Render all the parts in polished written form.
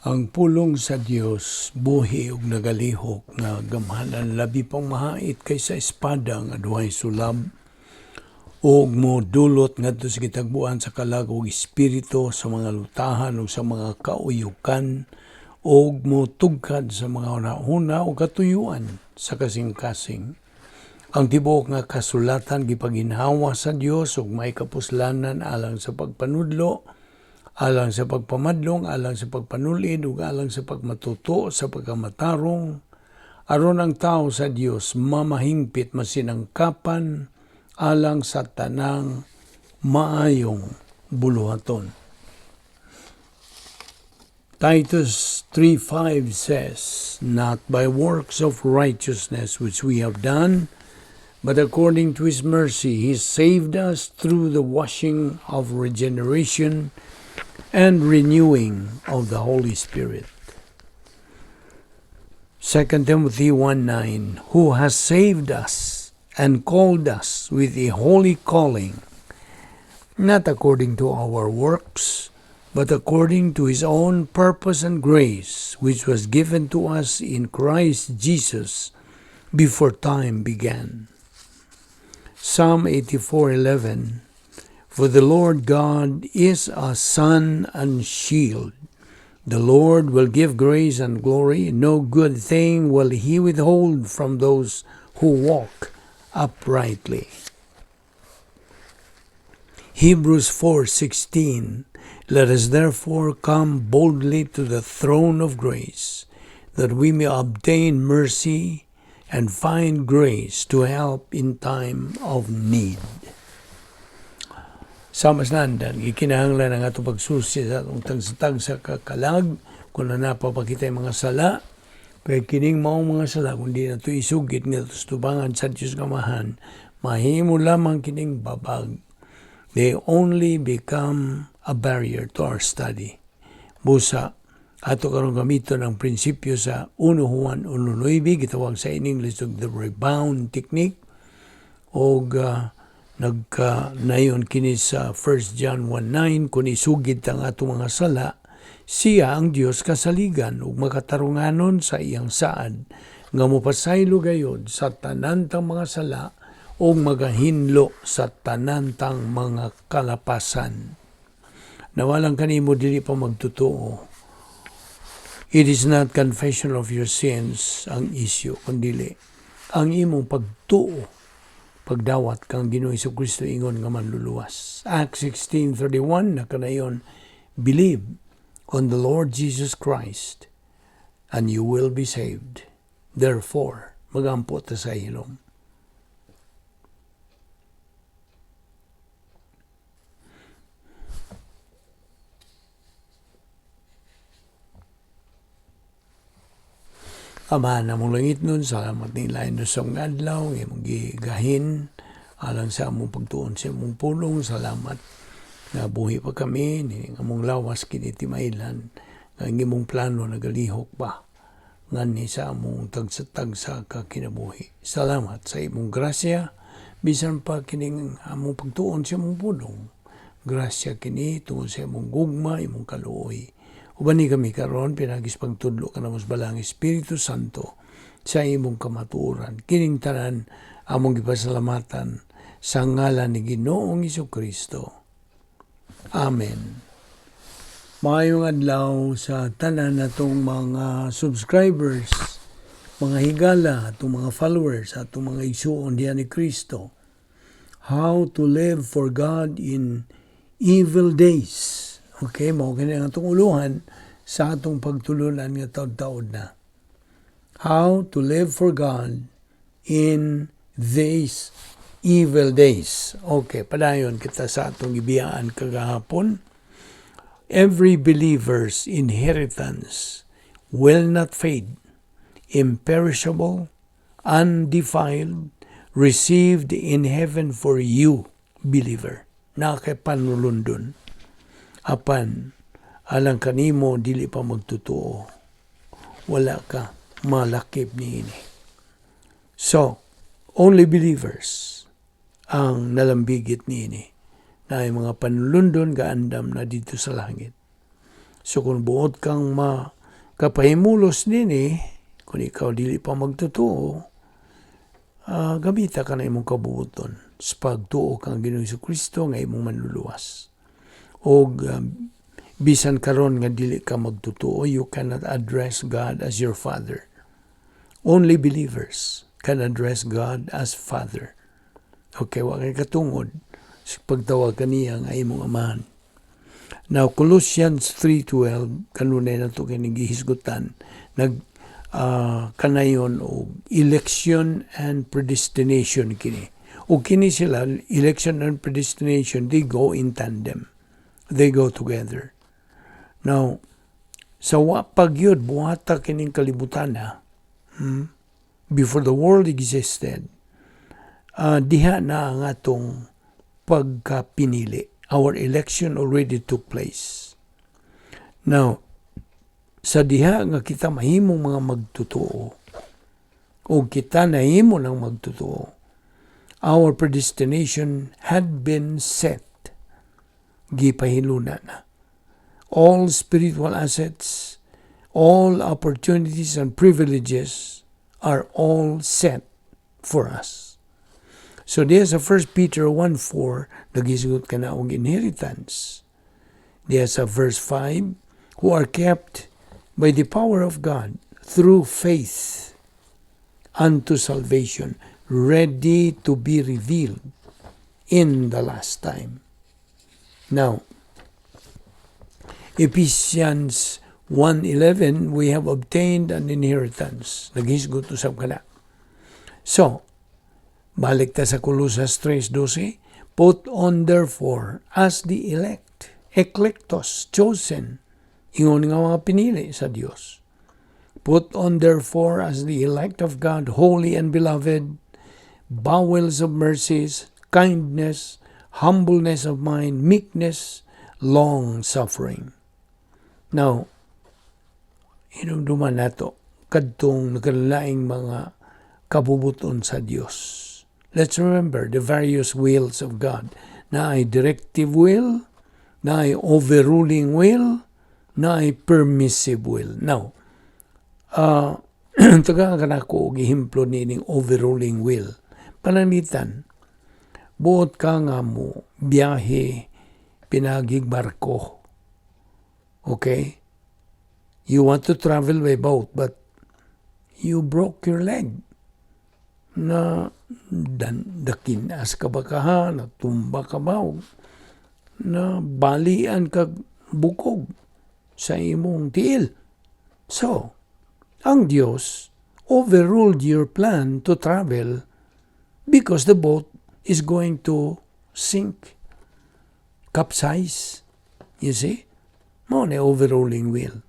Ang pulong sa Dios buhi ug nagalihok nga gamhanan labi pang mahait kaysa espada nga duhay sulab ug modulot ngadto sa gitagbuan sa kalag ug espiritu sa mga lutahan ug sa mga kauyukan ug motugkad sa mga hunahuna ug katuyuan sa kasing-kasing. Ang tibuok nga kasulatan gipaginhawa sa Dios ug may kapuslanan alang sa pagpanudlo, alang sa pagpamadlong, alang sa pagpanulid, ug alang sa pagmatuto, sa pagkamatarong, aron ang tao sa Dios mamahingpit masinangkapan, alang sa tanang maayong buluhaton. Titus 3:5 says, "Not by works of righteousness which we have done, but according to His mercy, He saved us through the washing of regeneration and renewing of the Holy Spirit." 2 Timothy 1:9, "Who has saved us and called us with a holy calling, not according to our works, but according to His own purpose and grace, which was given to us in Christ Jesus before time began." Psalm 84:11, "For the Lord God is a sun and shield. The Lord will give grace and glory. No good thing will He withhold from those who walk uprightly." Hebrews 4:16, "Let us therefore come boldly to the throne of grace, that we may obtain mercy and find grace to help in time of need." Sa maslandan, gikinahanglan ang ato pagsusi sa atong tagsatag sa kakalag, kung napapakita yung mga sala, kaya kining maong mga sala, kung di na ito isugit nga ito tubangan sa Diyos kamahan, mahimo lamang kining babag. They only become a barrier to our study. Busa, ato karon gamiton ang prinsipyo sa 1 Juan 1:9, gitawag sa in English the rebound technique, o nagka-nayon kini sa 1 John 1:9, kung isugid ang ato mga sala, siya ang Dios kasaligan ug makatarunganon sa iyang saad nga mopasaylo gayod sa tanantang mga sala ug magahinlo sa tanantang mga kalapasan. Nawalang kanimo dili pa magtotoo. It is not confession of your sins ang issue, kundi ang imong pagtuo, pagdawat kang Ginoo Jesucristo ingon nga manluluwas. Acts 16:31 nakanayon, "Believe on the Lord Jesus Christ and you will be saved. Therefore, magampo ta sa hilom." Ama, namong langit nun, salamat nila ino sa mga adlaw, imong gigahin, alang sa among pagtuon sa among pulong, salamat na buhi pa kami, ni among lawas kiniti mailan, nga imong plano nagalihok pa, ngani sa among tagsatag sa kakinabuhi. Salamat sa imong grasya, bisan pa kining among pagtuon sa among pulong. Grasya kini tungod sa imong gugma, imong kaluoy. Ubani kami karon pinagis pagtudlo ka namos balang Espiritu Santo sa imong kamatuoran. Kining tanan among gipasalamatan sa ngalan ni Ginoong Jesucristo. Amen. Maayong adlaw sa tanan natong mga subscribers, mga higala, atong mga followers, atong mga igsuon diyan ni Kristo. How to live for God in evil days. Okay, mao kini ang atong uluhan sa atong pagtulunan nga taud-taud na. How to live for God in these evil days. Okay, padayon kita sa atong gibiyaan kagahapon. Every believer's inheritance will not fade, imperishable, undefiled, received in heaven for you, believer. Nakapanulundon. Apan, alang kanimo dili pa magtutuo. Wala ka malakip niini. So, only believers ang nalambigit niini na ay mga panulundon gaandam na dito sa langit. So kung buot kang makapahimulos din kung ikaw dili pa magtotoo, gamita ka na imong kabubuton sa pagtuo kang Ginoong Jesucristo nga imong manluluwas. O bisan karon nga dili ka magtotoo, you cannot address God as your Father. Only believers can address God as Father. Okay, wa kay katungod sa pagtawag kaniya nga imong amahan. Now, Colossians 3:12, kanunay na ito kinigihisgutan, kanayon o election and predestination kini. O kini sila, election and predestination, they go in tandem. They go together. Now, sa wapag yun, buhata kining kalibutan before the world existed, diha na ang atong pagkapinili. Our election already took place. Now, sa diha nga kita mahimong mga magtotoo, o kita nahimo ng magtotoo, our predestination had been set. Gipahiluna na. All spiritual assets, all opportunities and privileges are all set for us. So there's a 1 Peter 1:4, nagisugot ka na og inheritance. There's a verse 5, who are kept by the power of God through faith unto salvation, ready to be revealed in the last time. Now, Ephesians 1:11, we have obtained an inheritance. Naghisgot usab ka na. So, balik ta sa Colossus 3:12, put on therefore as the elect, eklektos, chosen, ingon nga mga pinili sa Dios. Put on therefore as the elect of God, holy and beloved, bowels of mercies, kindness, humbleness of mind, meekness, long-suffering. Now, hinumduman nato kadtong nagkalaing mga kabubuton sa Dios. Let's remember the various wills of God. Na ay directive will, na ay overruling will, na ay permissive will. Now, taga ka na ko gihimplo nining overruling will. Pananitan, buot ka nga mo biyahe pinagig barko. Okay? You want to travel by boat, but you broke your leg. Na dakinas ka ba ka, natumba ka ba, na balian ka bukog sa imong tiil. So, ang Diyos overruled your plan to travel because the boat is going to sink, capsize. You see? Mo na overruling will.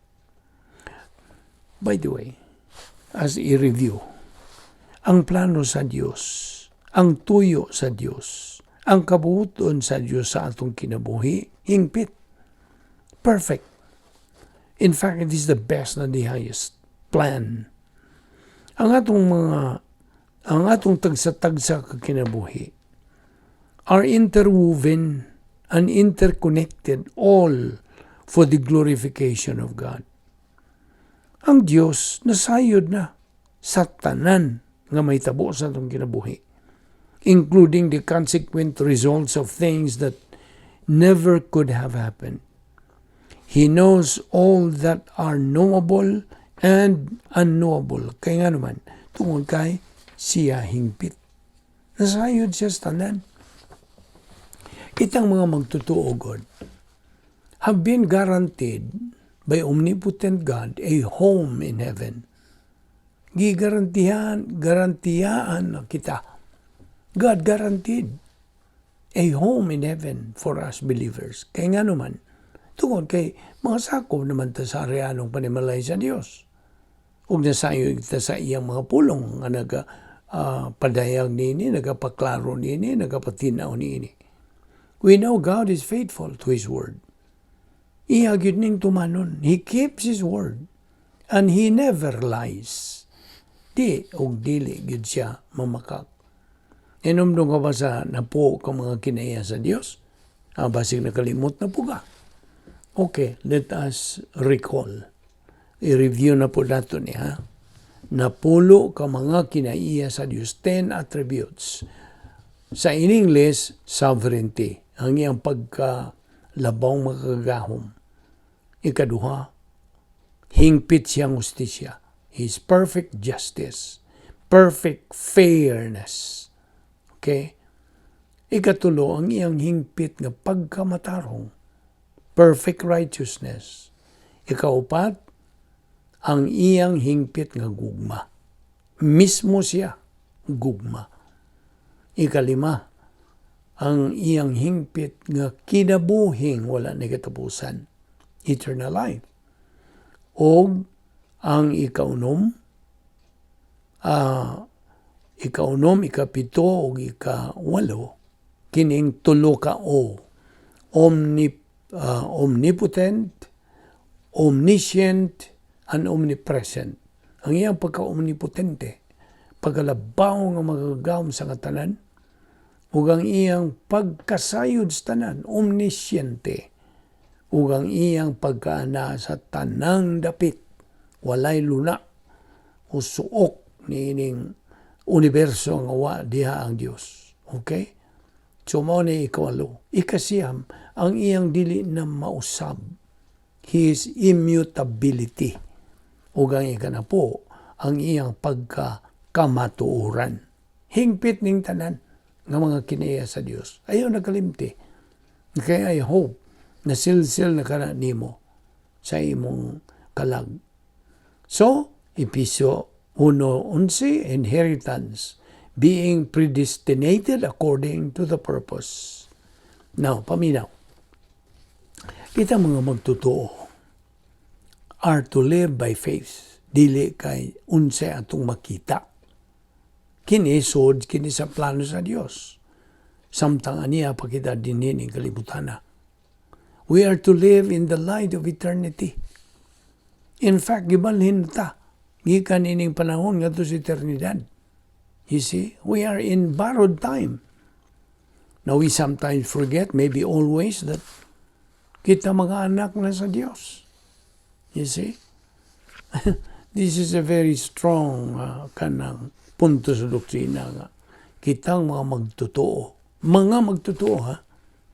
By the way, as i-review, ang plano sa Diyos, ang tuyo sa Diyos, ang kabuuton sa Diyos sa atong kinabuhi, hingpit. Perfect. In fact, it is the best and the highest plan. Ang atong tagsa-tagsa ka kinabuhi are interwoven and interconnected all for the glorification of God. Ang Diyos nasayod na sa tanan nga may tabo sa atong kinabuhi, including the consequent results of things that never could have happened. He knows all that are knowable and unknowable. Kaya nga naman, tungod kay siya hingpit. Nasayod siya sa tanan. Kitang mga magtotoo, God, have been guaranteed by omnipotent God a home in heaven. Garantiyaan na kita. God guaranteed a home in heaven for us believers. Kaya nga naman, tungod kay mga sakop naman ta sa areanong panimalay sa Dios. Ug nasayo kita sa iyang mga pulong nga padayag nini, nagapaklaro nini, nagapatinaw nini. We know God is faithful to His word. Iya gyud ning tumanon. He keeps His word. And He never lies. Di og dili gyud siya mamakak. Inumdum ka ba sa napo ka mga kinaya sa Dios? Basig nakalimot na po ka. Okay, let us recall. I-review na po nato niya. Napulo ka mga kinaiya sa Diyos, 10 attributes. Sa in English, sovereignty, ang iyang pagkalabaw makagahom. Ikaduha, hingpit siyang justisya. His perfect justice, perfect fairness. Okay? Ikatulo, ang iyang hingpit nga pagkamatarong, perfect righteousness. Ikaupat, ang iyang hingpit nga gugma. Mismo siya, gugma. Ikalima, ang iyang hingpit nga kinabuhing wala na katapusan, eternal life. O ang ikaunom, ikapito, o ikawalo, kining tulo ka o. Omnipotent, omniscient, and omnipresent. Ang iyang pagka-omnipotente, pagkalabaw nga magagawom sa katanan, ug ang iyang pagkasayod sa tanan, omnisciente, ug ang iyang pagkaana sa tanang dapit, walay luna, o suok niining universo nga wa diha ang Dios. Okay? So, mao ni ikawalo. Ikasiyam, ang iyang dili na mausab, His immutability. O ang ikanapo, ang iyang pagkakamatuoran. Hingpit ning tanan ng mga kinaya sa Dios. Ayaw nakalimti. Kaya I hope na silsil na kana nimo sa imong kalag. So, Episyo 1:11, inheritance, being predestinated according to the purpose. Now, paminaw. Kita mga magtotoo are to live by faith. Dili kay unse atong makita. Kini sod, kini sa plano sa Dios. Samtang aniya pa kita dinhin ng kalibutana. We are to live in the light of eternity. In fact, gibalhin ta. Gikan ining panahon nga to sa eternidad. You see, we are in borrowed time. Now we sometimes forget, maybe always, that kita mga anak na sa Diyos. You see? This is a very strong kanang punto sa doktrina nga. Kitang mga magtotoo. Mga magtotoo, ha?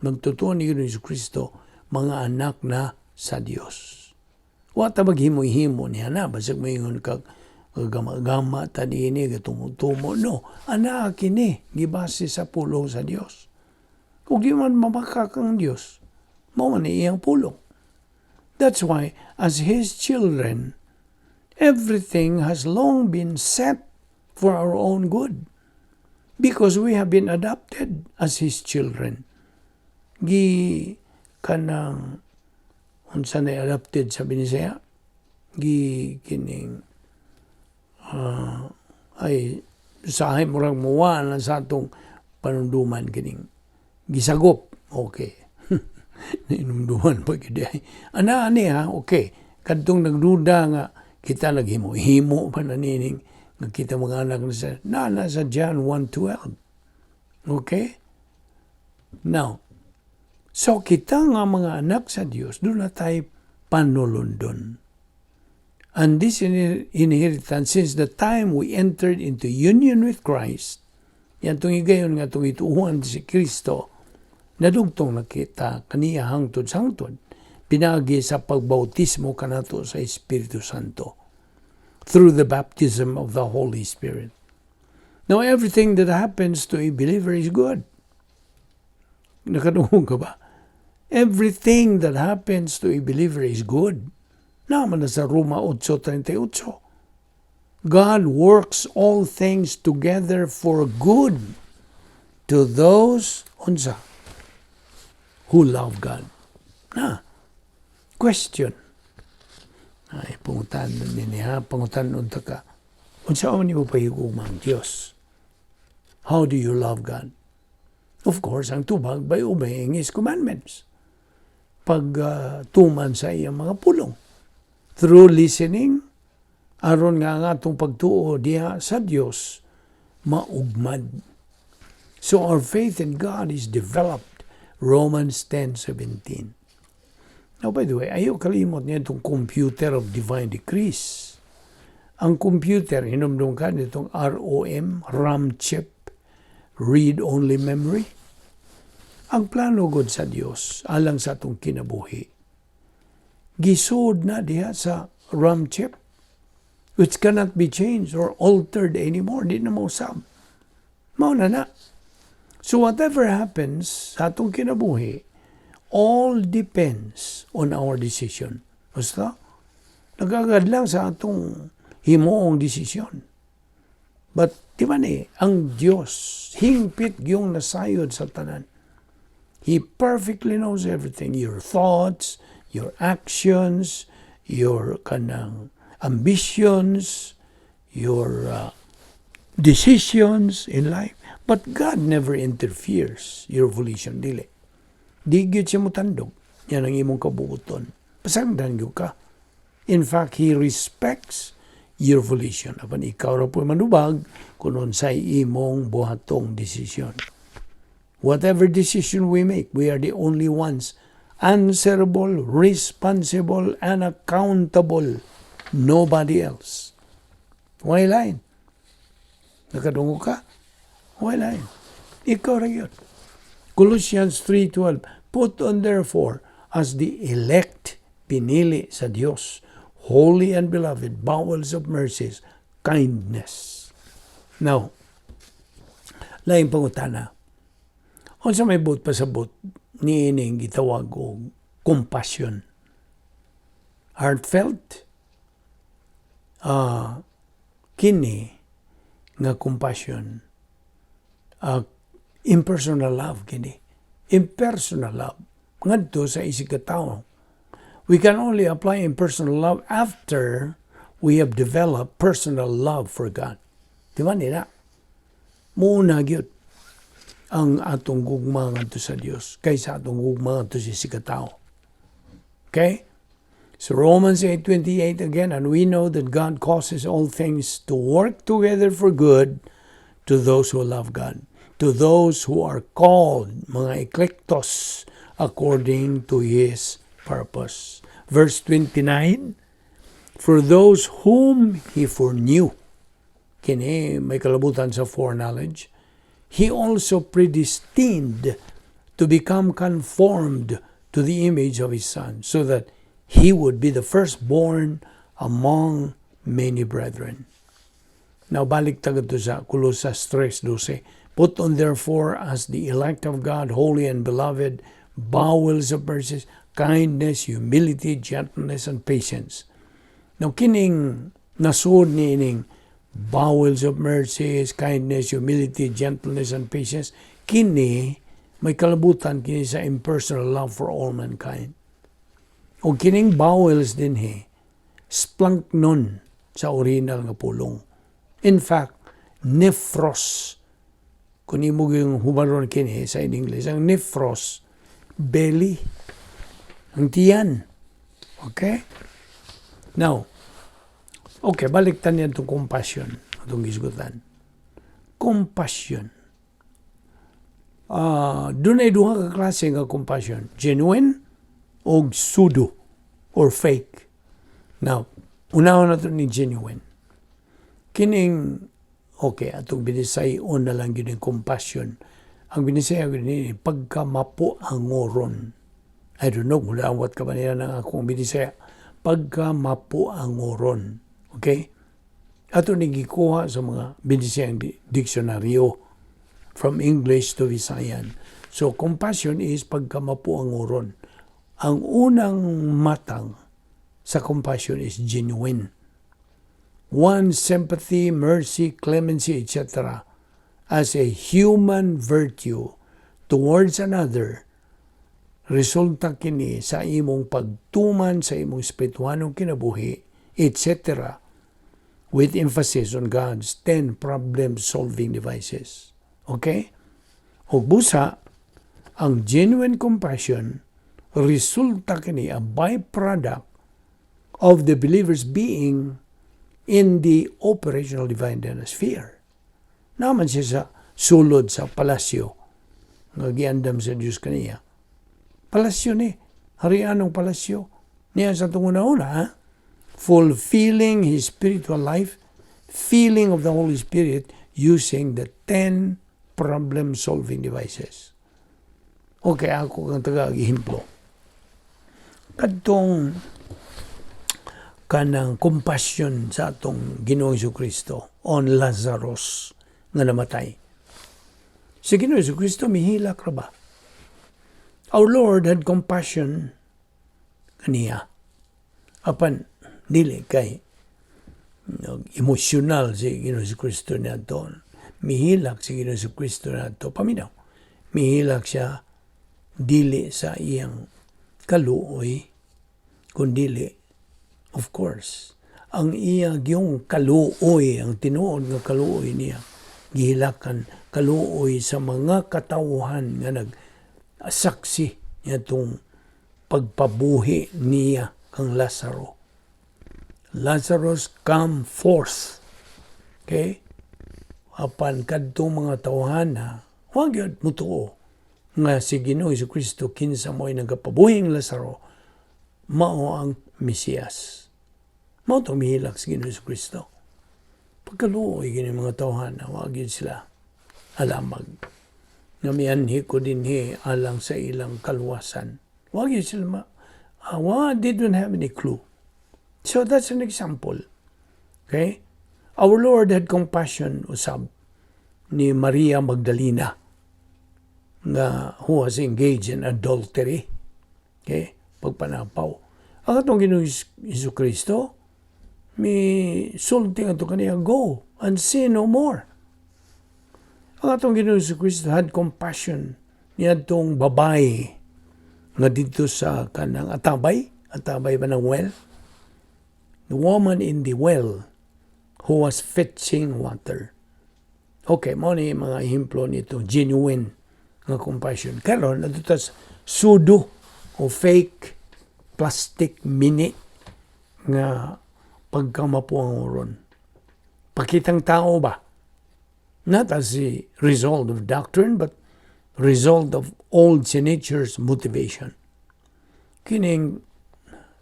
Magtotoo ni Yesu Kristo, mga anak na sa Diyos. Wata maghimo-himo niya na, basag mayingon kag gama-gama, tanini, gatumo-tumo. No, anak kini, gibase sa pulong sa Diyos. Kung di man mamakak ang Diyos, mao man iyang pulong. That's why, as His children, everything has long been set for our own good. Because we have been adopted as His children. Kanang unsa na adopted sa binisaya, kining ay usahay murag muwa lang sa atong panunduman kining gisagop. Okay. Ninumduman pa gid ay. Ani ha, okay. Kadtong nagduda nga kita naghimo-himo pa nanining nga kita mga anak na sa John 1:12. Okay? Now, so kita nga mga anak sa Dios, doon na tayo panulundon. And this inheritance, since the time we entered into union with Christ, yan itong igayon nga itong ituuhan si Kristo, nadugtong na kita kaniya hangtod-hangtod, pinagi sa pagbautismo kanato sa Espiritu Santo, through the baptism of the Holy Spirit. Now, everything that happens to a believer is good. Nakadungog ka ba? Everything that happens to a believer is good. Naman na sa Roma 8:38. God works all things together for good to those who love God. Question. Ay, pangutan din niya. Pangutan unta ka. Unsa man mo pahigugmang Diyos? How do you love God? Of course, ang tubag by obeying His commandments. Tuman sa iyang mga pulong. Through listening, aron nga atong pagtuo diha sa Dios, maugmad. So our faith in God is developed. Romans 10:17. Now, by the way, ayaw kalimot niya itong computer of divine decrees. Ang computer, hinumdum ka nitong ROM, RAM chip, read-only memory. Ang plano God sa Dios alang sa atong kinabuhi, gisod na diha sa RAM chip, which cannot be changed or altered anymore. Di na mausab. Mao na. So whatever happens sa atong kinabuhi, all depends on our decision. Basta, nagagad lang sa atong himuong desisyon. But, di ba ang Diyos, hingpit yung nasayod sa tanan. He perfectly knows everything. Your thoughts, your actions, your kanang ambitions, your decisions in life. But God never interferes your volition, dili. Di gyud siya mo tandog. Yan ang imong kabuuton. Pasagdan gyud ka. In fact, He respects your volition. Apan ikaw ra po manubag kung unsay imong buhatong decision. Whatever decision we make, we are the only ones answerable, responsible, and accountable. Nobody else. Why line? Nakadungo ka? Why line? Ikaw ra yun. Colossians 3:12, put on therefore as the elect, pinili sa Dios, holy and beloved, bowels of mercies, kindness. Now, laing pangutana, unsa may but pasabot ni ining gitawag og compassion? Heartfelt? Kini nga compassion. Impersonal love kini. Impersonal love. Ngadto sa isig ka tawo. We can only apply impersonal love after we have developed personal love for God. Di ba nila? Muna gyud ang atong gugma ngadto sa Dios kaysa atong gugma ngadto sa isig ka tawo. Okay? So Romans 8:28 again, and we know that God causes all things to work together for good to those who love God, to those who are called, mga eklektos, according to His purpose. Verse 29, for those whom He foreknew, kini may kalabutan sa foreknowledge, He also predestined to become conformed to the image of His Son, so that He would be the firstborn among many brethren. Now, balik tagad to sa Colossus 3:12. Put on therefore as the elect of God, holy and beloved, bowels of mercies, kindness, humility, gentleness, and patience. Now, kining nasud ni ining bowels of mercies, kindness, humility, gentleness, and patience, kini may kalabutan kini sa impersonal love for all mankind. O kining bowels din splanknon sa original nga pulong. In fact, nephros, kung imo yung humaron kini sa in English, ang nephros, belly, ang tiyan. Okay? Now, okay, baliktan niya itong compassion, itong gisgutan. Compassion. Doon ay duha ka klase nga compassion. Genuine o pseudo or fake. Now, unahan na ito ni genuine. Kining, okay, atong binisayon na lang yun yung compassion. Ang binisayon yun yung pagkamapuangoron. I don't know, mula awat ka ba nila ng akong binisaya. Pagkamapuangoron. Okay? Ato nagikuha sa mga binisayang diksyonaryo from English to Visayan. So, compassion is pagkamapuangoron. Ang unang matang sa compassion is genuine. One, sympathy, mercy, clemency, etc. as a human virtue towards another, resulta kini sa imong pagtuman sa imong espirituhanong kinabuhi, etc. with emphasis on God's 10 problem-solving devices. Okay? O busa, ang genuine compassion resulta kini a byproduct of the believer's being in the operational divine sphere. Naman siya sa sulod sa palasyo nga giandam sa Diyos kaniya. Palasyo ni. harian ng palasyo. Niya sa tunguna-una, fulfilling his spiritual life, feeling of the Holy Spirit using the 10 problem-solving devices. Okay, ako kang taga-himplo. Kadtong kanang compassion sa atong Ginoong Jesucristo on Lazarus nga namatay. Si Ginoong Jesucristo mihilak ra ba? Our Lord had compassion kaniya. Apan dili kay emosyonal si Ginoong Jesucristo nato. Mihilak si Ginoong Jesucristo nato. Paminaw. Mihilak siya dili sa iyang kaluoy kundili of course, ang iya yung kaluoy, ang tinuod nga kaluoy niya, gihilakan kaluoy sa mga katawhan nga nagsaksi niya itong pagpabuhi niya kang Lazaro. Lazarus come forth. Okay? Apan kadtong mga tawhan na, huwag yun mutuo nga si Ginoong Jesucristo kinsa mo'y nagapabuhing Lazaro, mao ang Mesiyas. Mao itong mihilak si Ginoong Jesucristo. Pagkaluoy gini mga tawhan na huwag yun sila alamag. Nga mianhi ko dinhi alang sa ilang kaluwasan. Huwag yun sila they don't have any clue. So that's an example. Okay? Our Lord had compassion usab ni Maria Magdalena nga who was engaged in adultery. Okay? Pagpanapaw. Ang atong Ginoong Jesucristo, may sulti nga ito kaniya, go and sin no more. Ang atong Ginoong Jesucristo had compassion niya itong babae nga dito sa kanang atabay ba ng well? The woman in the well who was fetching water. Okay, mo ni mga ehemplo nito, genuine nga compassion. Karon adto tas pseudo o fake plastic mini nga pagkamapuang oron. Pakitang tao ba? Not as a result of doctrine, but result of old nature's motivation. Kining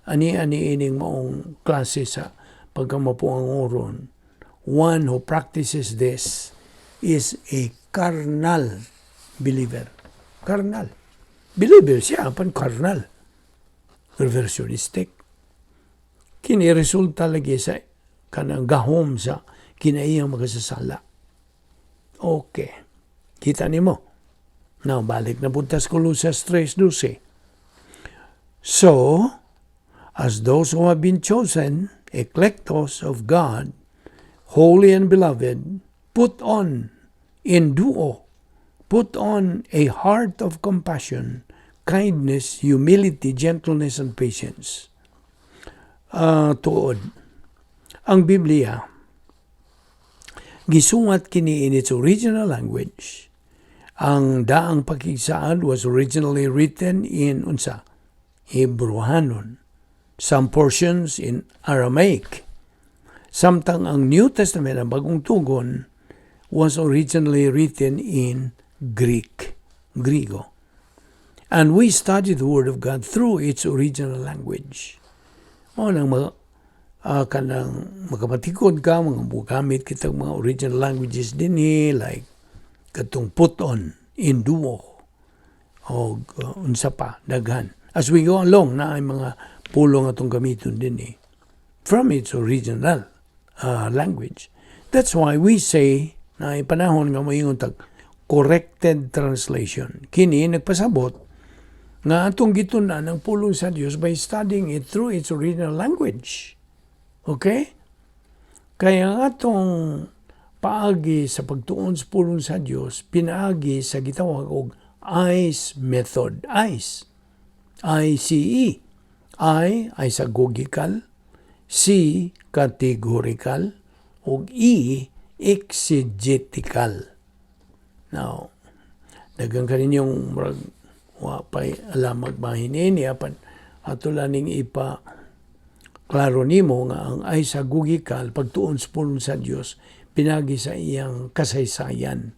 ani-ani ining maong klase sa pagkamapuang oron. One who practices this is a carnal believer. Carnal. Believer siya, pan carnal. Reversionistic. Kini resulta lagi sa kanang gahom sa kinaiyang magasasala. Okay. Kita nimo. Now, balik na punta sa Colossus 3:12. So, as those who have been chosen, electos of God, holy and beloved, put on a heart of compassion, kindness, humility, gentleness, and patience. Tuod. Ang Biblia, gisuwat kini in its original language. Ang daang pakigsaan was originally written in Hebrewanon. Some portions in Aramaic. Samtang ang New Testament, ang Bagong Tugon, was originally written in Griego. And we study the Word of God through its original language. O nang kanang makapatikod ka, mga bugamit kitang mga original languages din like katong put on, induo, o unsa pa, daghan. As we go along, na ay mga pulong atong gamiton din from its original language. That's why we say, na ay panahon nga moingon tag corrected translation. Kini nagpasabot nga atong gitunan ang pulong sa Dios by studying it through its original language. Okay? Kaya ang atong paagi sa pagtuon sa pulong sa Dios, pinaagi sa gitawag og ICE method. ICE. I-C-E. I ay sagogical, C categorical, ug E exegetical. Now, dagang kaninyong wapay alam magbahin ini apan ato laning ipa klaro nimo nga ang ay sagogical pagtuon sa pulong sa Dios pinagi sa iyang kasaysayan.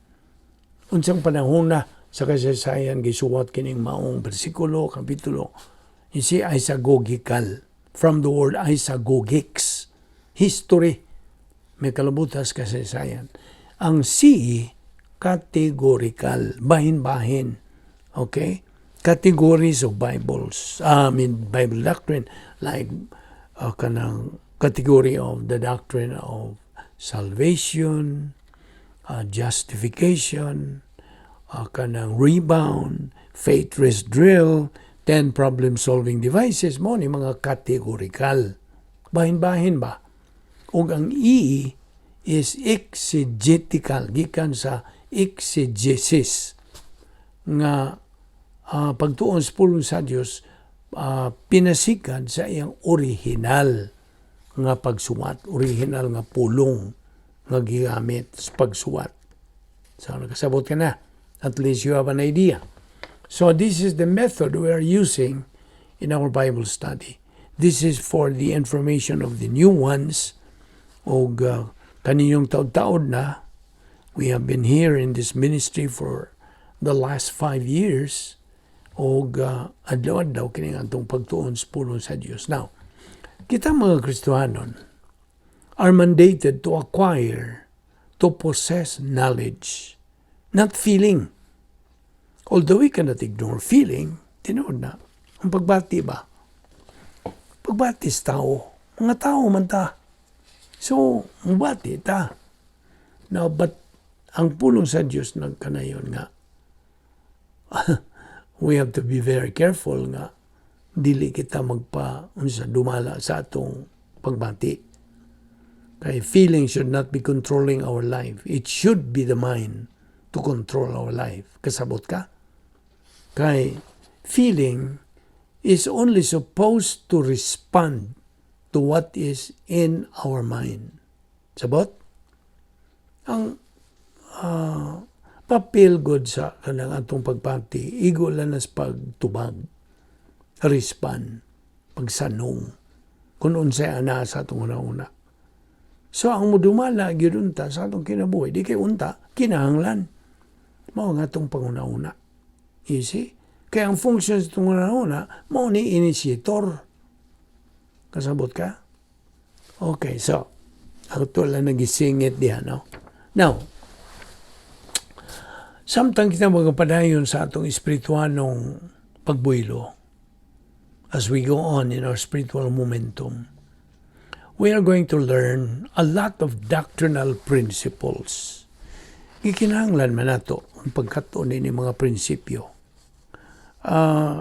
Unsang panahon na sa kasaysayan gisuwat kining maong bersikulo, kapitulo, You see, isagogical. From the word isagogics. History. May kalabutas kasaysayan. Ang C, categorical. Bahin-bahin. Okay? Categories of Bibles. Bible doctrine. Like, kanang category of the doctrine of salvation, justification, kanang rebound, faith rest drill, 10 problem-solving devices mo ni mga categorical. Bahin-bahin ba? O ang E is exegetical. Gikan sa exegesis. Nga pagtuon sa pulong sa Diyos, pinasikan sa iyang original nga pagsuwat. Original nga pulong nga gigamit sa pagsuwat. So, nakasabot ka na. At least you have an idea. So this is the method we are using in our Bible study. This is for the information of the new ones. O kaninyong taod-taod na, we have been here in this ministry for the last 5 years. O adlaw-adlaw kining atong pagtuon sa pulong sa Dios. Now, kita mga Kristohanon are mandated to acquire, to possess knowledge, not feeling. Although we cannot ignore feeling, tinood na, ang pagbati ba? Pagbati sa tao. Mga tao man ta. So, mabati ta. Now, but ang pulong sa Diyos nagkanayon nga, we have to be very careful nga, dili kita dumala sa atong pagbati. Kaya feeling should not be controlling our life. It should be the mind to control our life. Kasabot ka? Kay feeling is only supposed to respond to what is in our mind. Sabot? Ang papel good sa kanang atong pagpati, igo lang nas pagtubag, respond, pagsanong, kung unsay ana sa atong una-una. So, ang mudumala, gyudunta sa atong kinabuhi, di kay unta, kinahanglan. Mao nga atong panguna-una. You see? Kaya ang function sa itong una-una, mao ni initiator. Kasabot ka? Okay, so, ako lang nagisingit diyan, no? Now, samtang kita magpadayon sa atong espirituanong pagbuylo, as we go on in our spiritual momentum, we are going to learn a lot of doctrinal principles. Gikinahanglan man nato ang pagkatuon ni mga prinsipyo.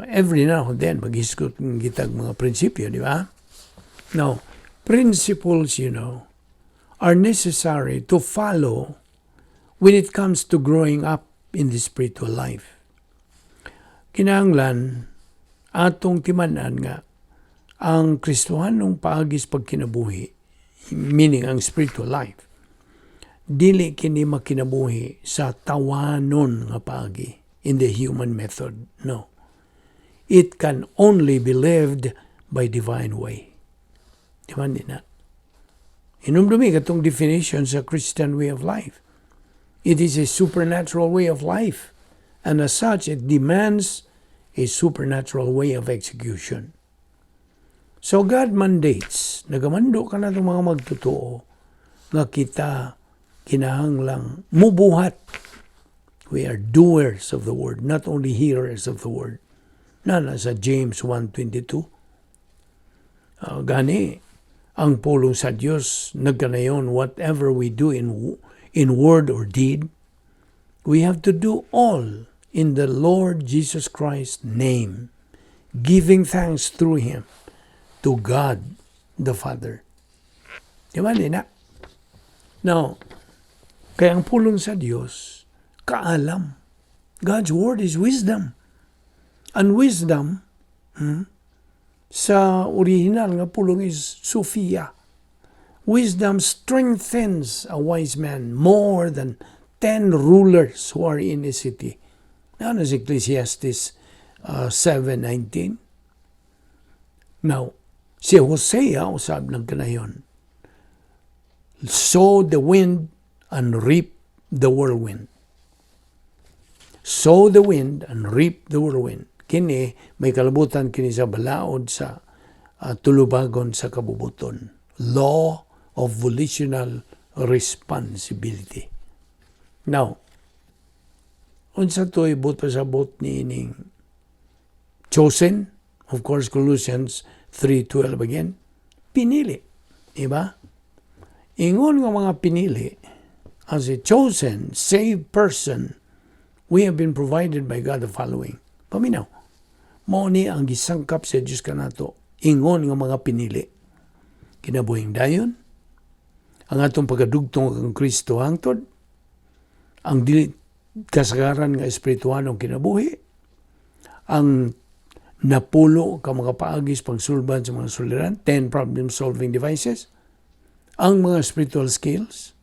Every now and then, mag-isgot ng gitag mga prinsipyo, di ba? Now, principles, are necessary to follow when it comes to growing up in the spiritual life. Kinahanglan, atong timanan nga, ang Kristohanong paagis pagkinabuhi, meaning ang spiritual life, dili kini makinabuhi sa tawanon nga paagi in the human method. No. It can only be lived by divine way. Di ba na? Inumdumi katong definition sa Christian way of life. It is a supernatural way of life, and as such, it demands a supernatural way of execution. So God mandates, nagamando ka na itong mga magtotoo, nga kita kinahanglang mubuhat. We are doers of the word, not only hearers of the word. Nana sa James 1:22. Gani, ang pulong sa Diyos, nagkanayon, whatever we do in word or deed, we have to do all in the Lord Jesus Christ's name, giving thanks through Him to God the Father. Di ba, na? Now, kaya ang pulong sa Diyos, kaalam. God's word is wisdom. And wisdom, sa original nga pulong is Sophia. Wisdom strengthens a wise man more than 10 rulers who are in a city. Now, is Ecclesiastes 7:19. Now, si Hosea, usab ng kanayon, sow the wind and reap the whirlwind. Sow the wind and reap the whirlwind. kini may kalabutan kini sa balaod sa tulubagon sa kabubuton. Law of volitional responsibility. Now, unsa to'y pasabot ni ining chosen? Of course, Colossians 3:12 again. Pinili. Diba? Ingon nga mga pinili, as a chosen, saved person, we have been provided by God the following. Paminaw, mao ni ang gisangkap sa Diyos kanato. Ingon nga mga pinili. Kinabuhing dayon, ang atong pagkadugtong kang Kristo hangtod, ang dili kasagaran nga espirituanong kinabuhi, ang napulo ka mga paagis pagsulban sa mga suliran, 10 problem-solving devices, ang mga spiritual skills,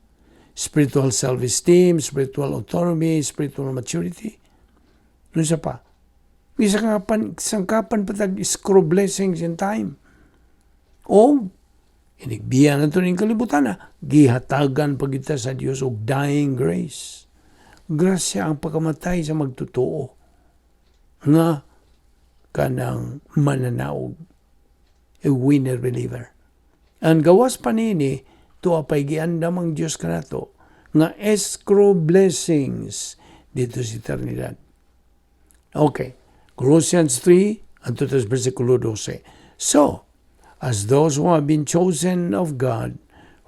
spiritual self-esteem, spiritual autonomy, spiritual maturity. Ano sa pa? May sangkapan patag screw blessings in time. O, inigbiyan na ito ng kalibutan na, gihatagan pagkita sa Diyos o dying grace. Grasya ang pagkamatay sa magtotoo nga kanang mananaog, a winner believer. Ang gawas panini, to apay giandam ang Diyos kanato, nga escrow blessings dito sa eternidad. Okay, Colossians 3, and to this versikulo 12. So, as those who have been chosen of God,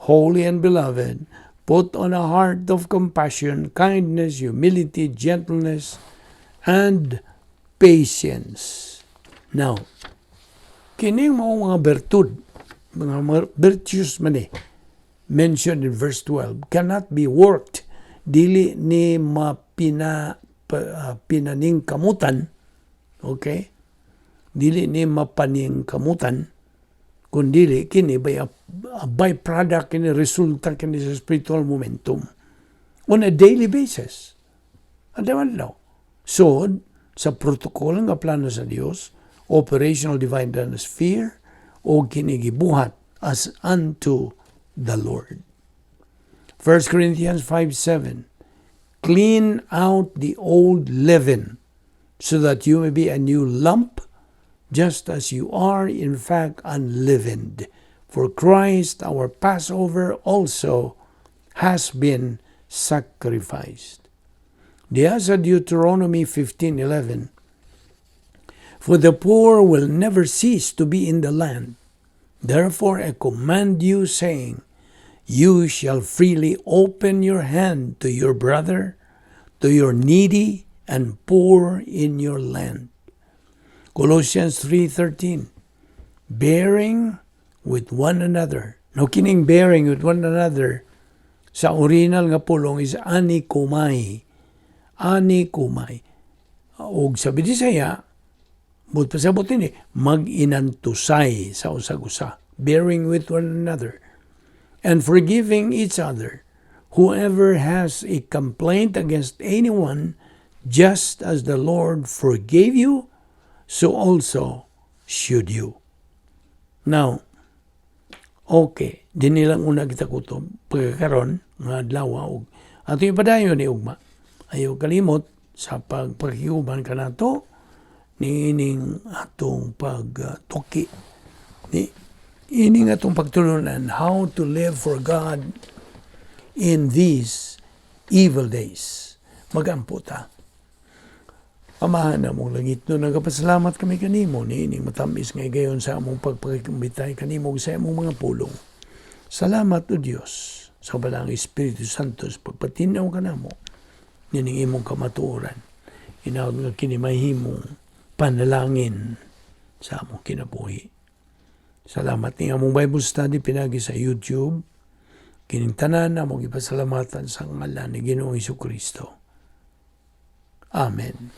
holy and beloved, put on a heart of compassion, kindness, humility, gentleness, and patience. Now, kining mga bertud, mga virtues man mentioned in verse 12, cannot be worked. Dili ni pinaning kamutan, okay? Dili ni mapaning kamutan, kundi kini by a byproduct, kini resulta kini sa spiritual momentum on a daily basis. Adaman daw. So, sa protocol nga plano sa Dios, operational divine sphere, o kinigibuhat as unto the Lord. 1 Corinthians 5:7, clean out the old leaven, so that you may be a new lump, just as you are in fact unleavened. For Christ, our Passover, also has been sacrificed. Diya sa Deuteronomy 15:11, for the poor will never cease to be in the land. Therefore I command you, saying, you shall freely open your hand to your brother, to your needy and poor in your land. Colossians 3:13, bearing with one another. No, kining bearing with one another sa original nga pulong is anikumai. Anikumai. Og sa Bisaya, but pasabot ini, mag-inantusay sa usag-usa. Bearing with one another. And forgiving each other. Whoever has a complaint against anyone, just as the Lord forgave you, so also should you. Now, okay, di nilang una kita kutom, pagkakaroon, nga adlaw, og ato yung padayon ni Ugma. Ayaw kalimot sa pagpakiuban ka na to, niining atong pagtuki, ining atong pagtulunan how to live for God in these evil days. Magampo ta. Amahan na mong langit no, nagapasalamat kami kanimo, niining matamis ngay gayon sa among pagpagkumbitay kanimo sa among mga pulong. Salamat o Diyos sa balang Espiritu Santo sa pagpatinaw ka namo, nining imong kamatuoran, inawag nga kinimahimong panalangin sa among kinabuhi. Salamat ni among Bible study pinagi sa YouTube. Kining tanan among ipasalamatan sa ngalan ni Ginoong Hesukristo. Amen.